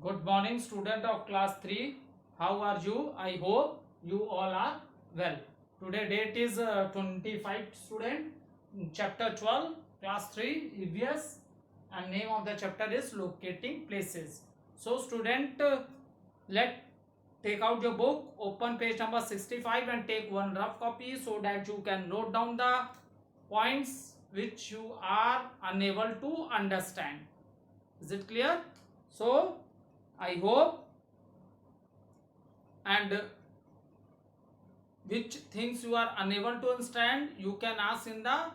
Good morning, student of class 3. How are you? I hope you all are well. Today date is 25 student, chapter 12, class 3, EVS, and name of the chapter is locating places. So student, let take out your book, open page number 65 and take one rough copy so that you can note down the points which you are unable to understand. Is it clear? So I hope, and which things you are unable to understand you can ask in the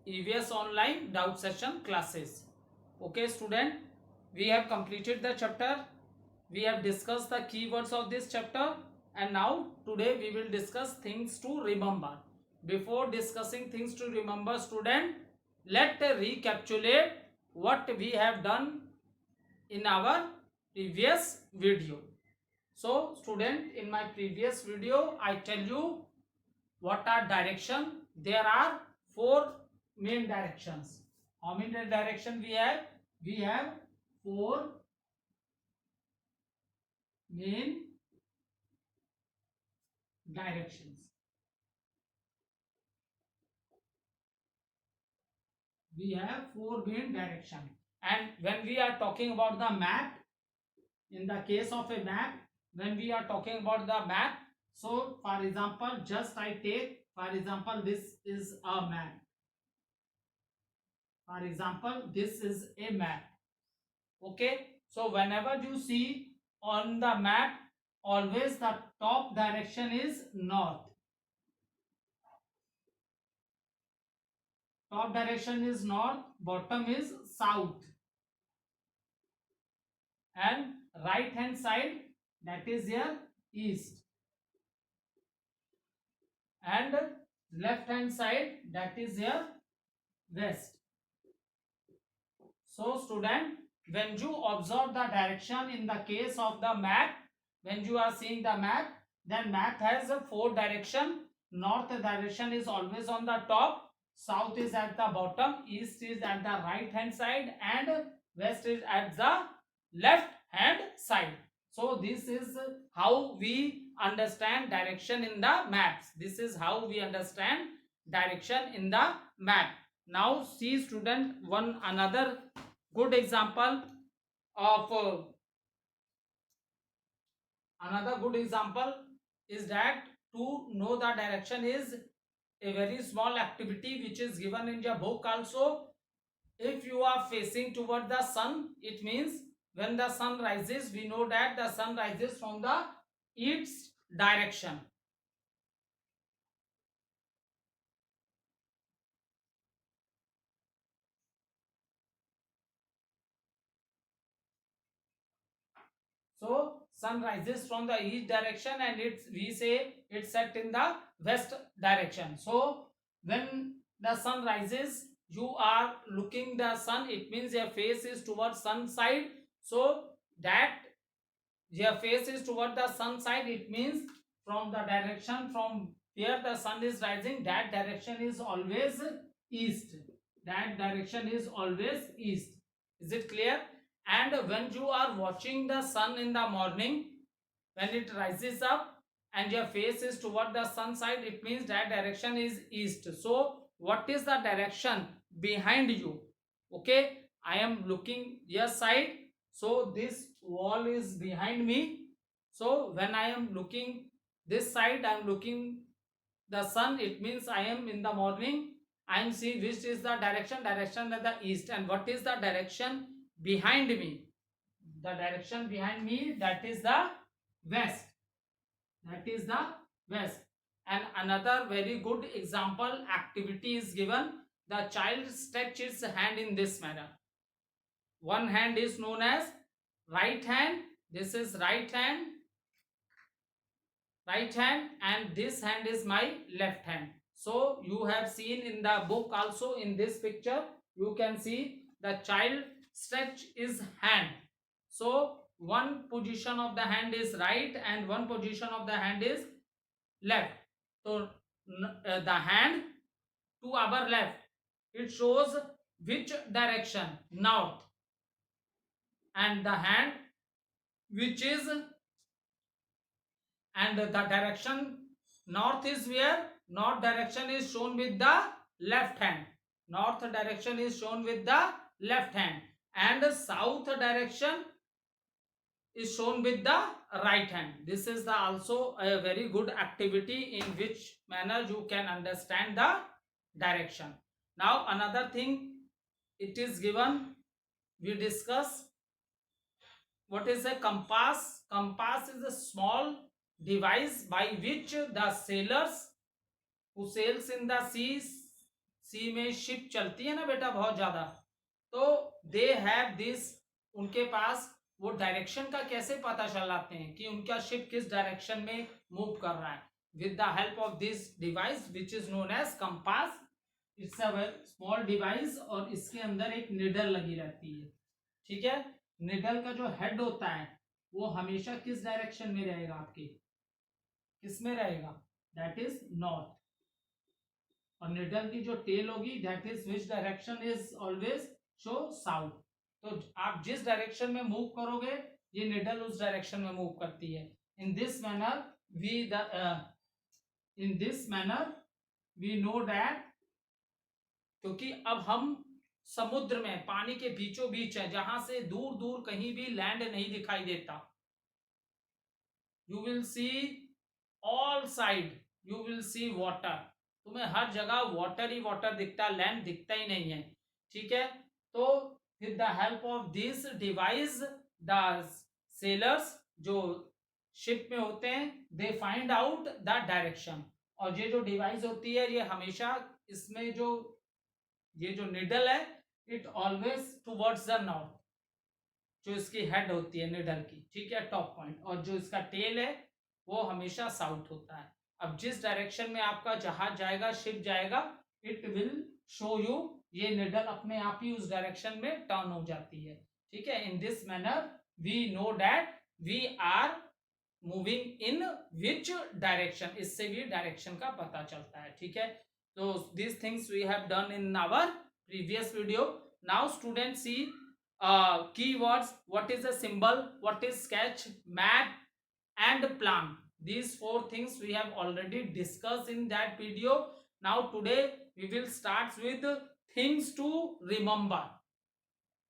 EVS online doubt session classes. Okay student, we have completed the chapter, we have discussed the keywords of this chapter, and now today we will discuss things to remember. Before discussing things to remember student, let's recapitulate what we have done in our previous video. So student, in my previous video I tell you what are direction. There are four main directions. How many direction we have? We have four main directions. We have four main direction, and when we are talking about the map, in the case of a map, when we are talking about the map, so for example, just I take, for example, this is a map. For example, this is a map. Okay, so whenever you see on the map, always the top direction is north. Top direction is north, bottom is south, and right hand side, that is here east, and left hand side, that is here west. So student, when you observe the direction in the case of the map, when you are seeing the map, then map has a four direction. North direction is always on the top, south is at the bottom, east is at the right hand side, and west is at the left hand side. So this is how we understand direction in the maps. This is how we understand direction in the map. Now see student, one another good example of another good example is that to know the direction is a very small activity which is given in your book also. If you are facing toward the sun, it means when the sun rises, we know that the sun rises from the east direction. So sun rises from the east direction, and it's, we say it's set in the west direction. So when the sun rises, you are looking the sun, it means your face is towards sun side. So that your face is toward the sun side, it means from the direction from where the sun is rising, that direction is always east. That direction is always east. Is it clear? And when you are watching the sun in the morning, when it rises up and your face is toward the sun side, it means that direction is east. So what is the direction behind you? Okay, I am looking your side, so this wall is behind me. So when I am looking this side, I am looking the sun, it means I am in the morning. I am seeing which is the direction at the east. And what is the direction behind me? The direction behind me, that is the west. That is the west. And another very good example activity is given. The child stretches hand in this manner. One hand is known as right hand. This is right hand, and this hand is my left hand. So you have seen in the book also, in this picture you can see the child stretch his hand. So one position of the hand is right and one position of the hand is left. So the hand to our left, it shows which direction? North. and the hand which is, and the direction north is where? North direction is shown with the left hand. North direction is shown with the left hand, and south direction is shown with the right hand. This is the also a very good activity in which manner you can understand the direction. Now another thing, it is given, we discuss what is a compass. Compass is a small device by which the sailors who sails in the seas, सी में ship चलती है ना बेटा बहुत ज्यादा, तो they have this, उनके पास वो डायरेक्शन का कैसे पता चलाते हैं कि उनका शिप किस डायरेक्शन में मूव कर रहा है, with the help of this device which is known as compass. It's a small device और इसके अंदर एक निडल लगी रहती है. ठीक है, निडल का जो हेड होता है वो हमेशा किस डायरेक्शन में रहेगा, आपके किस में रहेगा, दैट इज नॉर्थ. और निडल की जो टेल होगी that is which direction is always show south. तो आप जिस डायरेक्शन में मूव करोगे ये निडल उस डायरेक्शन में मूव करती है. In this manner we the in this manner we know that, क्योंकि अब हम समुद्र में पानी के बीचों बीच है जहां से दूर दूर कहीं भी लैंड नहीं दिखाई देता. You will see all side, you will see water, तुम्हें हर जगह वाटर ही वाटर दिखता, लैंड दिखता ही नहीं है. ठीक है, तो with the help of this device the sellers जो शिप में होते हैं they find out the direction. और ये जो डिवाइस होती है ये हमेशा इसमें जो ये जो निडल है it always towards the north, जो इसकी हेड होती है निडल की, ठीक है, टॉप पॉइंट, और जो इसका टेल है वो हमेशा साउथ होता है. अब जिस डायरेक्शन में आपका जहाज जाएगा, शिप जाएगा, इट विल शो यू, ये निडल अपने आप ही उस डायरेक्शन में टर्न हो जाती है. ठीक है, in this manner we know that we are moving in which direction, इससे भी डायरेक्शन का पता चलता है. ठीक है, तो this things we have done in our previous video. Now students see keywords, what is a symbol, what is sketch, map and plan. These four things we have already discussed in that video. Now today we will start with things to remember.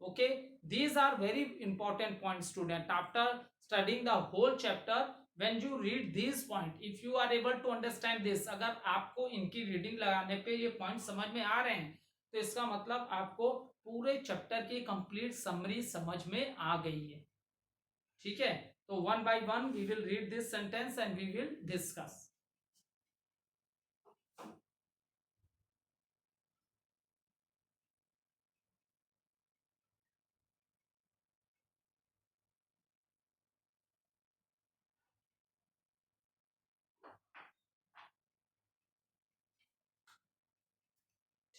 Okay, these are very important points student. After studying the whole chapter, when you read these point, if you are able to understand this, अगर आपको इनकी reading लगाने पे ये point समझ में आ रहे हैं तो इसका मतलब आपको पूरे चैप्टर की कंप्लीट समरी समझ में आ गई है. ठीक है, तो one by one we will read this sentence and we will discuss.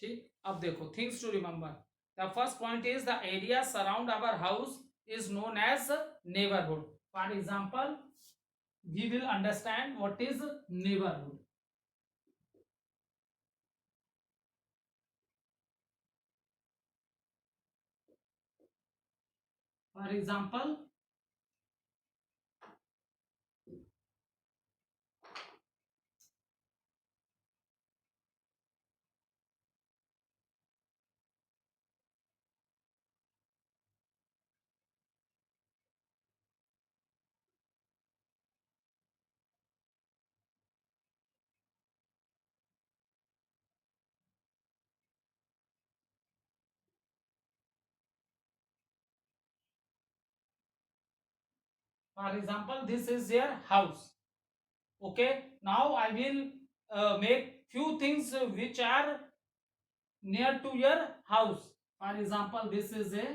ठीक, अब देखो things to remember. The first point is the area surround our house is known as neighbourhood. For example we will understand what is neighborhood. For example, this is your house. Okay, now I will make few things which are near to your house. For example, this is a,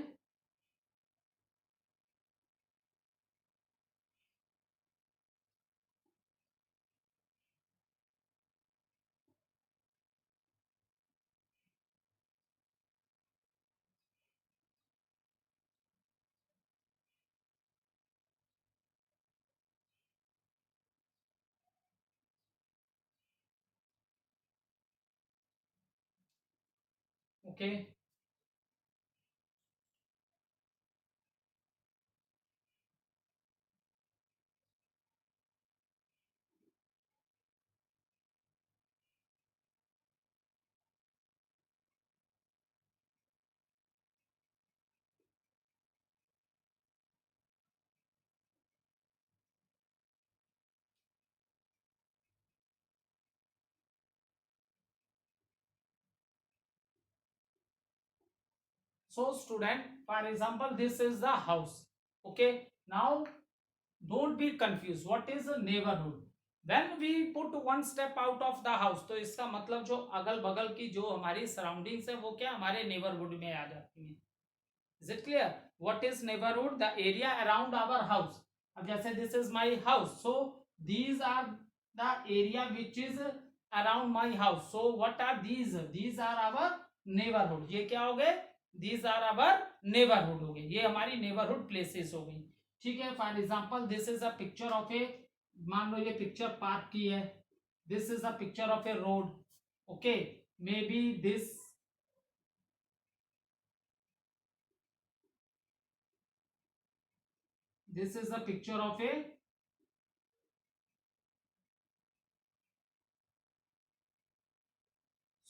okay, So student, for example, this is the house. Okay, now don't be confused, what is a neighborhood? When we put one step out of the house, तो इसका मतलब जो अगल बगल की जो हमारी surroundings है वो क्या हमारे नेबरहुड में आ जाती हैं. Is it clear? What is neighborhood? The area around our house. अब जैसे this is my house, so these are the area which is around my house. So what are these? These are our neighborhood. ये क्या हो गए? These are our neighborhood हो गए. ये हमारी neighborhood places हो गई. ठीक है. For example this is a picture of a, मान लो ये पिक्चर पार्क की है. This is a picture of a road. Okay, maybe this is a picture of a,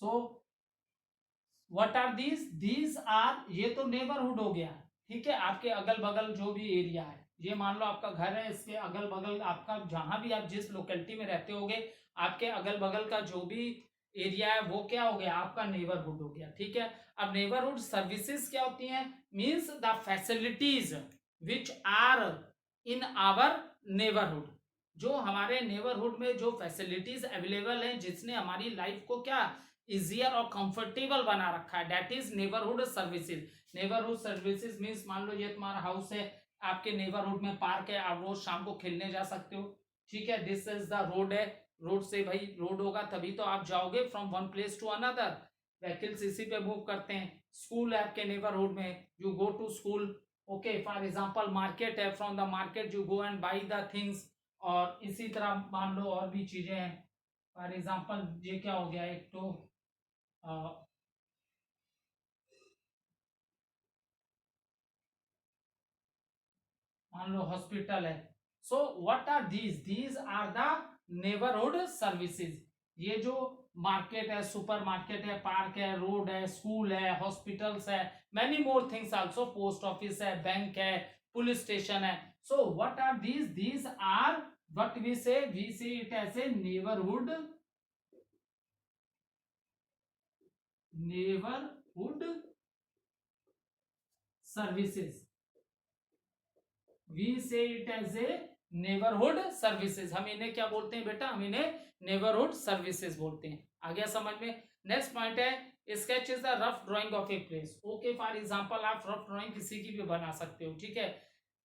so what are these are, ये तो neighbourhood हो गया. ठीक है, आपके अगल बगल जो भी एरिया है, ये मान लो आपका घर है, इसके अगल बगल आपका जहां भी आप जिस लोकेलिटी में रहते होगे, आपके अगल बगल का जो भी एरिया है वो क्या हो गया, आपका नेबरहुड हो गया. ठीक है. अब नेबरहुड सर्विसेज क्या होती हैं? Means the facilities which are in our neighbourhood. जो हमारे नेबरहुड में जो फैसिलिटीज अवेलेबल हैं, जिसने हमारी लाइफ को क्या इजियर और कंफर्टेबल बना रखा है, that is neighbourhood services. Neighbourhood services means मान लो ये तुम्हारा हाउस है, आपके नेबरहुड में पार्क है, आप रोज शाम को खेलने जा सकते हो. ठीक है. दिस इज द रोड है, रोड से भाई रोड होगा तभी तो आप जाओगे from one place to another. Vehicles इसी पे मूव करते हैं. स्कूल है आपके नेबरहुड में, you go to school. Okay, for example market है, from the market you go and buy the things. और इसी तरह मान लो और भी चीजें हैं. फॉर एग्जाम्पल ये क्या हो गया, एक तो मान लो हॉस्पिटल है. So what are these are the neighbourhood services. ये जो मार्केट है, सुपर मार्केट है, पार्क है, रोड है, स्कूल है, हॉस्पिटल्स है, many more things also, post office है, बैंक है, पुलिस स्टेशन है. So what are these are what we say it as a neighborhood services. We say it as a neighbourhood services. हम इन्हें क्या बोलते हैं बेटा, हम इन्हें नेबरहुड सर्विसेज बोलते हैं. आ गया समझ में? नेक्स्ट पॉइंट है sketch is the rough drawing of a place. Okay, for example आप रफ ड्राइंग किसी की भी बना सकते हो. ठीक है.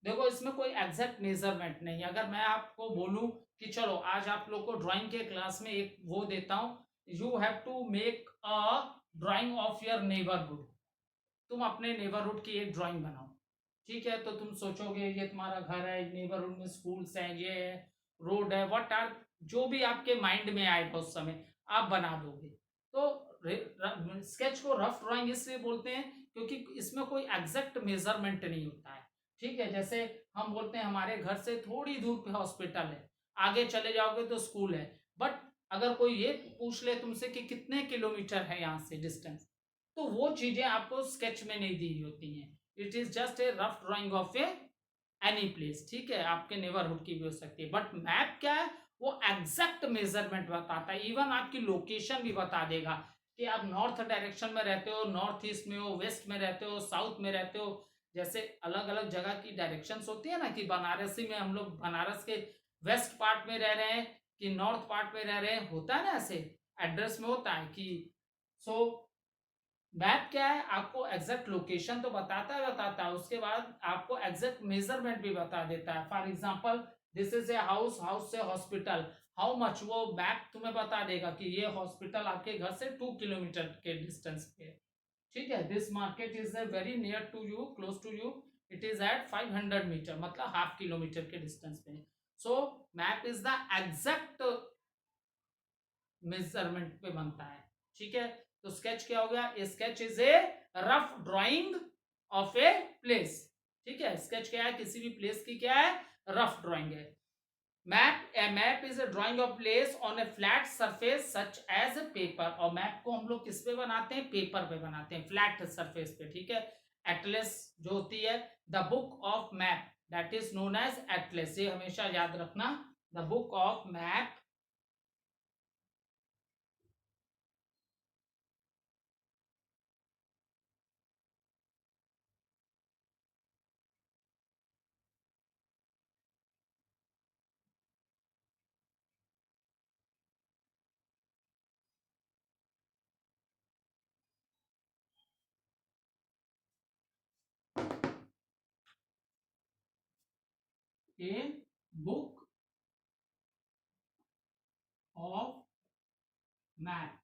देखो इसमें कोई एग्जैक्ट मेजरमेंट नहीं. अगर मैं आपको बोलूं कि चलो आज आप लोग को ड्राइंग के क्लास में एक वो देता हूं, you have to make a drawing of your neighbourhood. तुम अपने नेबरहुड की एक ड्राइंग बनाओ. ठीक है. तो तुम सोचोगे ये तुम्हारा घर है, नेबरहुड में स्कूल्स हैं, ये है, रोड है, व्हाट आर, जो भी आपके माइंड में आएगा उस समय आप बना दोगे. तो स्केच को रफ ड्राइंग इसलिए बोलते हैं क्योंकि इसमें कोई एग्जैक्ट मेजरमेंट नहीं होता है. ठीक है. जैसे हम बोलते हैं हमारे घर से थोड़ी दूर पे हॉस्पिटल है, आगे चले जाओगे तो स्कूल है, बट अगर कोई ये पूछ ले तुमसे कि कितने किलोमीटर है यहाँ से डिस्टेंस, तो वो चीजें आपको स्केच में नहीं दी होती हैं. It is just a rough drawing of A any place. ठीक है. आपके नेबरहुड की भी हो सकती है, बट मैप क्या है, वो एग्जैक्ट मेजरमेंट बताता है. इवन आपकी लोकेशन भी बता देगा कि आप नॉर्थ डायरेक्शन में रहते हो, नॉर्थ ईस्ट में हो, वेस्ट में रहते हो, साउथ में रहते हो. जैसे अलग अलग जगह की डायरेक्शंस होती है ना, कि बनारसी में हम लोग बनारस के वेस्ट पार्ट में रह रहे हैं कि नॉर्थ पार्ट में रह रहे हैं, होता है ना ऐसे एड्रेस में होता है कि. सो मैप क्या है, आपको एग्जैक्ट लोकेशन तो बताता है, उसके बाद आपको एग्जैक्ट मेजरमेंट भी बता देता है. For example this is a house, house से हॉस्पिटल, हाउ मच, वो मैप तुम्हें बता देगा कि ये हॉस्पिटल आपके घर से 2 किलोमीटर के डिस्टेंस पे. ठीक है. This market is very near to you, close to you, it is at 500 metre, मतलब हाफ किलोमीटर के डिस्टेंस पे. So map is the exact measurement पे बनता है. ठीक है. तो स्केच क्या हो गया, sketch is a rough drawing of a place. ठीक है. स्केच क्या है, किसी भी प्लेस की क्या है, रफ ड्राइंग है. Map is a drawing of place on a flat surface such as a paper. और मैप को हम लोग किस पे बनाते हैं, पेपर पे बनाते हैं, फ्लैट सरफेस पे. ठीक है. एटलस जो होती है, the book of map, that is known as atlas. ये हमेशा याद रखना, the book of map A book of map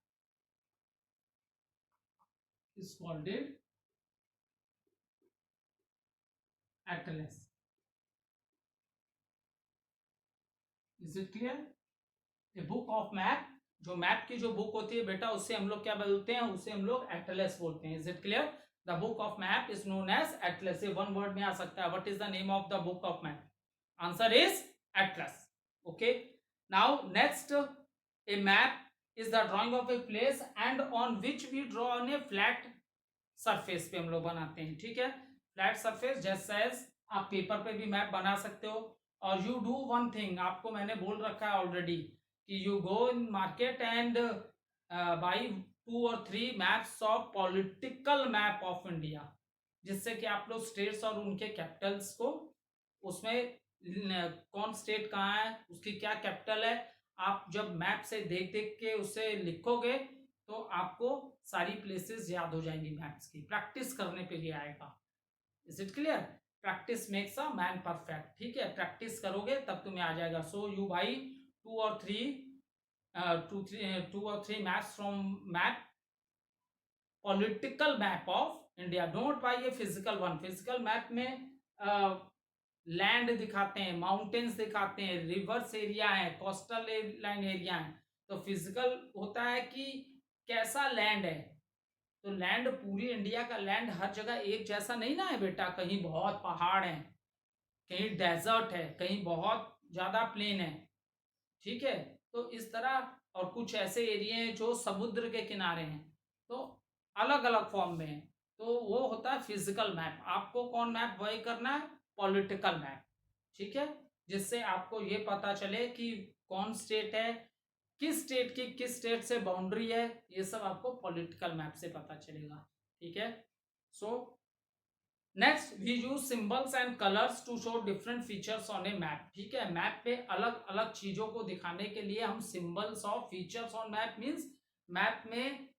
is called it atlas. Is it clear? A book of map, जो मैप की जो बुक होती है बेटा, उससे हम लोग क्या बोलते हैं? उसे हम लोग एटलस बोलते हैं. Is it clear? The book of map is known as atlas. ये वन वर्ड में आ सकता है. What is the name of the book of map? Answer is atlas. Okay. Now next, a map is the drawing of a place and on which we draw on a flat surface पे हम लोग बनाते हैं. ठीक है, flat surface. जैसे आप paper पे भी मैप बना सकते हो. और यू डू वन थिंग, आपको मैंने बोल रखा है ऑलरेडी कि you go in market and by 2 और 3 maps of political map of India, जिससे कि आप लोग स्टेट्स और उनके कैपिटल्स को, उसमें कौन स्टेट कहाँ है, उसकी क्या कैपिटल है, आप जब मैप से देख देख के उसे लिखोगे तो आपको सारी प्लेसेस याद हो जाएंगी मैप्स की. प्रैक्टिस करने पे ये आएगा. Is it clear? Practice makes a man perfect. ठीक है, प्रैक्टिस करोगे तब तुम्हें आ जाएगा. सो यू बाई 2 और 3 maps from map, political map of India. Don't buy a physical one. Physical map में लैंड दिखाते हैं, माउंटेन्स दिखाते हैं, रिवर्स एरिया है, कोस्टल लाइन एरिया है. तो फिजिकल होता है कि कैसा लैंड है. तो लैंड, पूरी इंडिया का लैंड हर जगह एक जैसा नहीं ना है बेटा. कहीं बहुत पहाड़ है, कहीं डेजर्ट है, कहीं बहुत ज्यादा प्लेन है. ठीक है, तो इस तरह. और कुछ ऐसे एरिया हैं जो समुद्र के किनारे हैं, तो अलग अलग फॉर्म में है. तो वो होता है फिजिकल मैप. आपको कौन मैप वही करना है? Political map. ठीक है, जिससे आपको ये पता चले कि कौन स्टेट है, किस स्टेट की किस स्टेट से बाउंड्री है, ये सब आपको पॉलिटिकल मैप से पता चलेगा. ठीक है. So next, we use symbols and colours to show different features on a map. ठीक है, मैप पे अलग अलग चीजों को दिखाने के लिए हम सिंबल्स और features on map means map में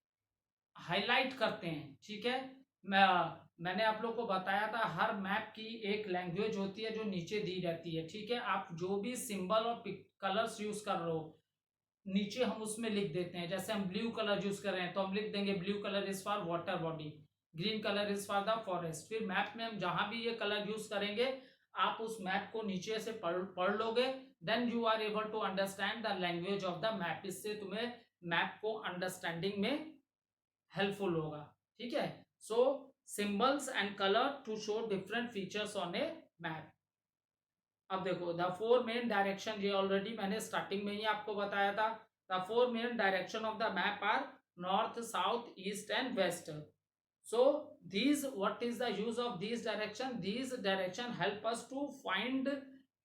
हाईलाइट करते हैं. ठीक है, मैंने आप लोग को बताया था हर मैप की एक लैंग्वेज होती है जो नीचे दी रहती है. ठीक है, आप जो भी सिंबल और कलर्स यूज कर रहे हो, नीचे हम उसमें लिख देते हैं. जैसे हम ब्लू कलर यूज कर रहे हैं तो हम लिख देंगे blue colour is for water body, green colour is for the forest. फिर मैप में हम जहां भी ये कलर यूज करेंगे, आप उस मैप को नीचे से पढ़ लोगे. Then you are able to understand the language of the map. इससे तुम्हें मैप को अंडरस्टैंडिंग में हेल्पफुल होगा. ठीक है. So symbols and colour to show different features on a map. अब देखो, द 4 मेन डायरेक्शन, ये ऑलरेडी मैंने स्टार्टिंग में ही आपको बताया था. The 4 main direction of the map are north, south, east and west. So these, what is the use of these direction? These direction help us to find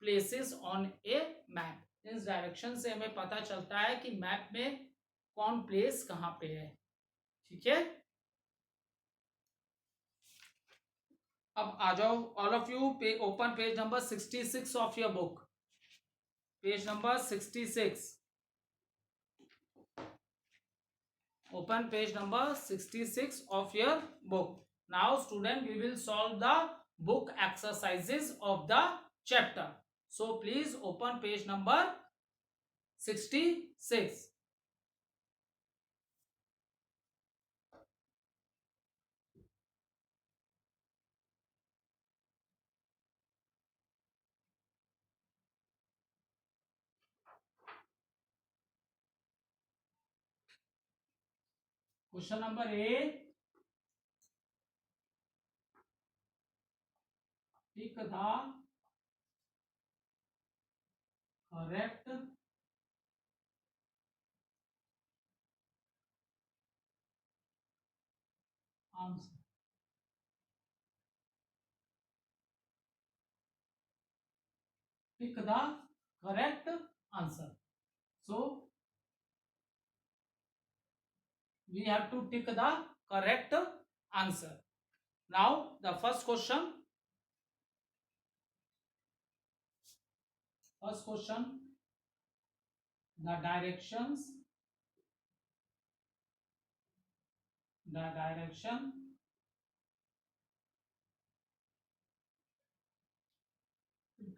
places on a map. इस direction से हमें पता चलता है कि map में कौन place कहां पे है. ठीक है, अब आ जाओ all of you, open page number 66 of your book. Page number 66. Open page number 66 of your book. Now student, we will solve the book exercises of the chapter. So please open page number 66. Question number A. Pick the correct answer. Pick the correct answer. So we have to pick the correct answer. Now the first question. First question, the direction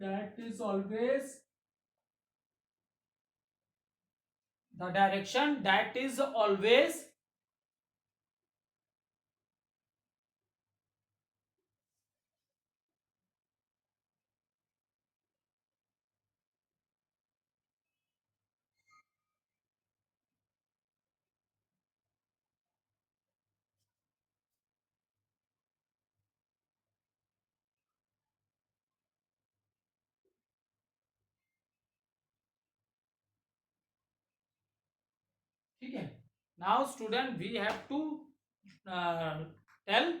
that is always the direction that is always ठीक है. Now student, we have to uh, tell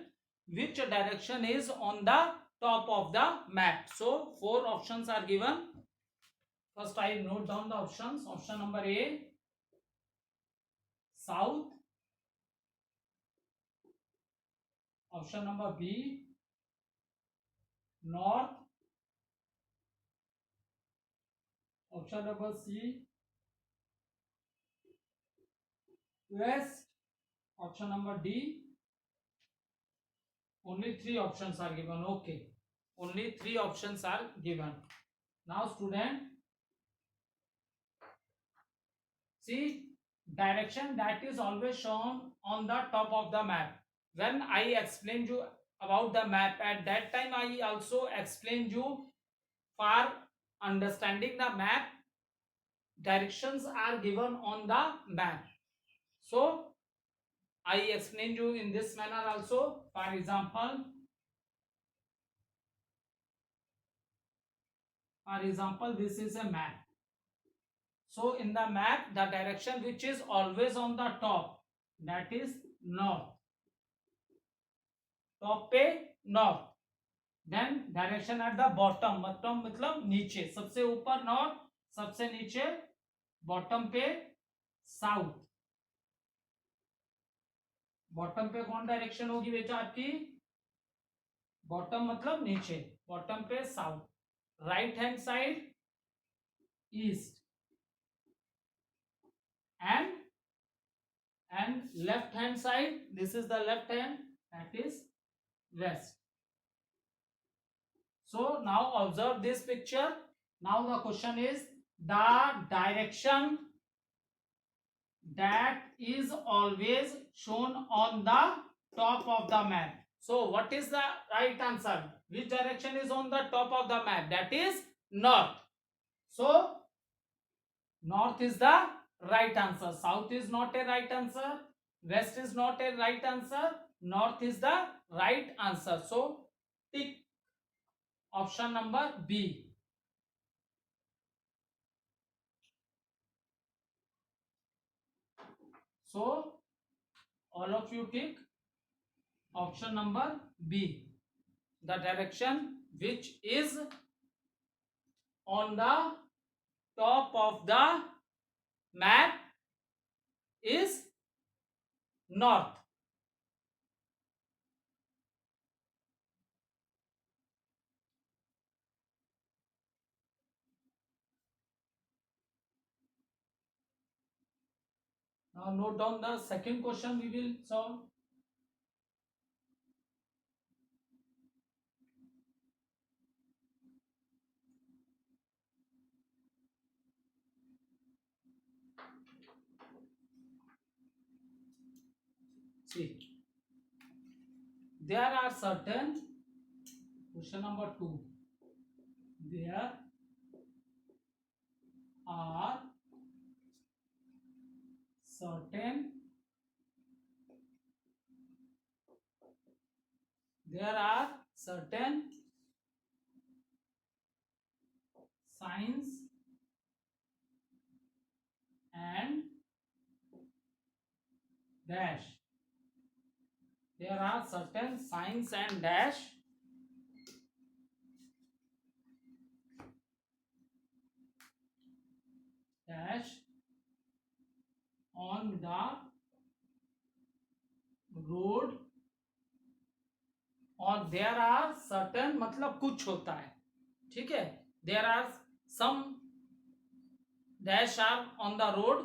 which direction is on the top of the map. So 4 options are given. First I note down the options. Option number A, south. Option number B, north. Option number C, west. Option number D. Only 3 options are given. Okay, only 3 options are given. Now student, see, direction that is always shown on the top of the map. When I explained you about the map, at that time I also explained you, for understanding the map, directions are given on the map. So I explained you in this manner also. For example, this is a map. So in the map, the direction which is always on the top, that is north. Top पे north. Then direction at the bottom, मतलब नीचे. सबसे ऊपर north, सबसे नीचे bottom पे south. Bottom पे कौन डायरेक्शन होगी बेटा आपकी? बॉटम मतलब नीचे. बॉटम पे south. Right hand side east. and left hand side, this is the left hand, that is west. So now observe this picture. Now the question is, the direction that is always shown on the top of the map. So what is the right answer? Which direction is on the top of the map? That is north. So north is the right answer. South is not a right answer. West is not a right answer. North is the right answer. So tick option number B. So all of you tick option number B. The direction which is on the top of the map is north. Now note down the second question we will solve. See, there are certain, question number 2, there are certain signs and dash. There are certain signs and dash on the road, और there are certain मतलब कुछ होता है, ठीक है. there are some dash are on the road,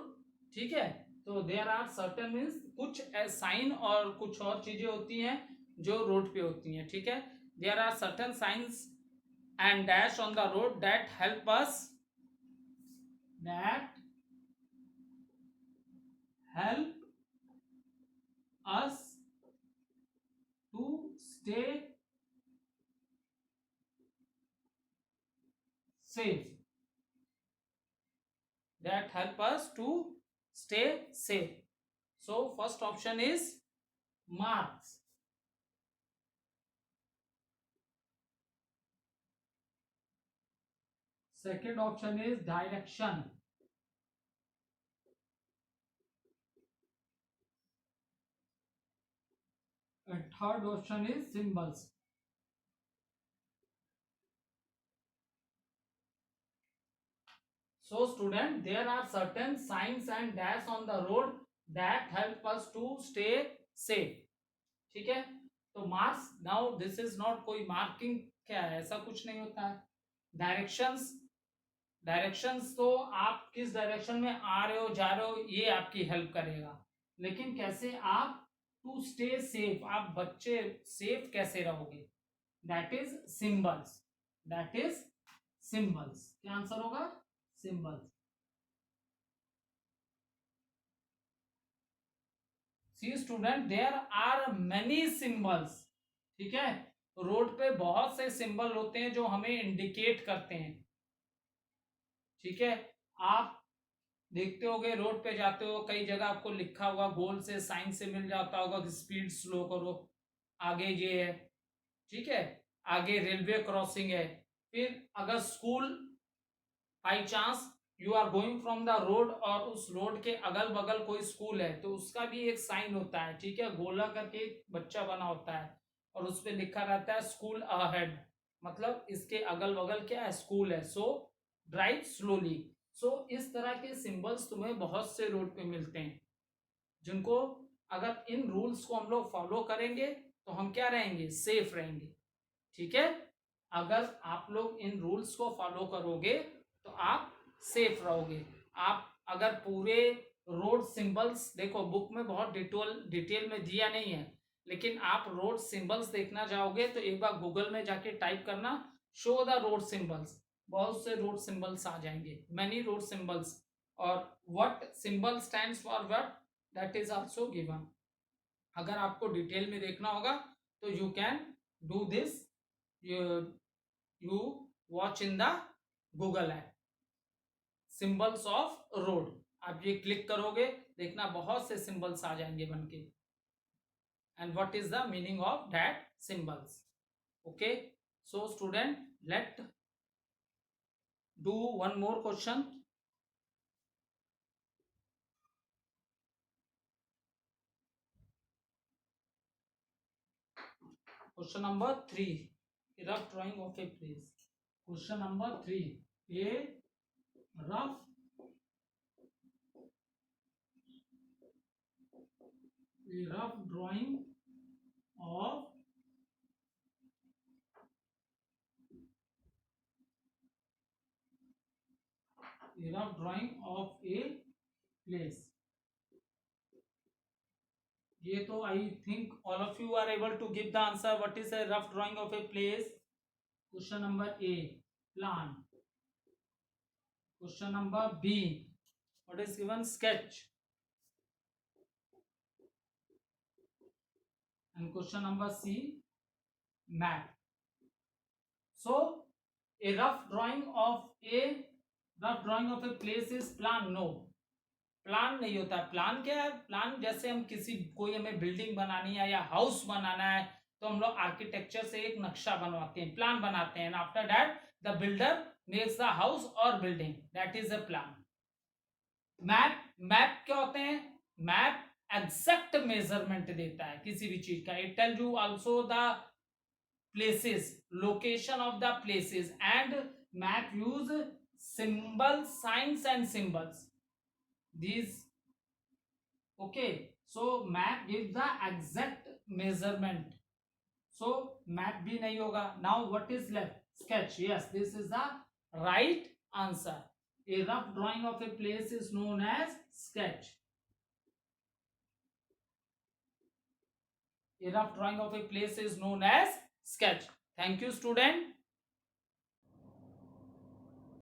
ठीक है. तो there are certain means कुछ साइन और कुछ और चीजें होती हैं जो रोड पे होती हैं, ठीक है. there are certain signs and dash on the road that help us to stay safe. That help us to stay safe. So first option is marks. Second option is direction. And third option is symbols. So student, there are certain signs and dash on the road that help us to stay safe. ठीक है, तो marks, now this is not कोई marking क्या है, ऐसा कुछ नहीं होता है. डायरेक्शंस, डायरेक्शंस तो आप किस डायरेक्शन में आ रहे हो, जा रहे हो, ये आपकी हेल्प करेगा. लेकिन कैसे आप टू स्टे सेफ, आप बच्चे सेफ कैसे रहोगे, that is symbols. That is symbols. क्या आंसर होगा, symbols. See student, there are many symbols. ठीक है, रोड पे बहुत से सिंबल होते हैं जो हमें इंडिकेट करते हैं. ठीक है, आप देखते होगे रोड पे जाते हो, कई जगह आपको लिखा हुआ गोल से साइन से मिल जाता होगा कि स्पीड स्लो करो, आगे ये है. ठीक है, आगे रेलवे क्रॉसिंग है. फिर अगर school by chance you are going from the road और उस रोड के अगल बगल कोई स्कूल है तो उसका भी एक साइन होता है. ठीक है, गोला करके एक बच्चा बना होता है और उस पर लिखा रहता है स्कूल अहेड, मतलब इसके अगल बगल क्या है, स्कूल है. सो ड्राइव स्लोली. सो इस तरह के सिंबल्स तुम्हें बहुत से रोड पे मिलते हैं जिनको अगर इन रूल्स को हम लोग फॉलो करेंगे तो हम क्या रहेंगे, सेफ रहेंगे. ठीक है, अगर आप लोग इन रूल्स को फॉलो करोगे तो आप सेफ रहोगे. आप अगर पूरे रोड सिंबल्स देखो, बुक में बहुत डिटेल में दिया नहीं है, लेकिन आप रोड सिंबल्स देखना चाहोगे तो एक बार गूगल में जाके टाइप करना शो द रोड सिंबल्स, बहुत से रोड सिंबल्स आ जाएंगे, मेनी रोड सिंबल्स. और what symbol stands for what, that is also given. अगर आपको डिटेल में देखना होगा तो you can do this, you watch in the Google app symbols of road. आप ये क्लिक करोगे, देखना बहुत से सिंबल्स आ जाएंगे बनके, and what is the meaning of that symbols. Okay, so student, let do one more question. Question number 3, a rough drawing of a place. Question number 3, a rough drawing of a place. ये तो I think all of you are able to give the answer. What is a rough drawing of a place? Question number A, plan. Question number B, what is given, sketch. And question number C, map. So a rough drawing of a place is plan. No, plan नहीं होता. Plan क्या है, plan जैसे हम किसी, कोई हमें building बनानी है या हाउस बनाना है तो हम लोग आर्किटेक्चर से एक नक्शा बनवाते हैं, प्लान बनाते हैं. After that the builder makes the house और building, that is a plan. Map, map क्या होते हैं, मैप एग्जैक्ट मेजरमेंट देता है किसी भी चीज का. It tell you also the places, location of the places, and map use symbols, signs and symbols. These, okay, so map gives the exact measurement. So map भी नहीं होगा. Now what is left? Sketch. Yes, this is the right answer. A rough drawing of a place is known as sketch. A rough drawing of a place is known as sketch. Thank you, student.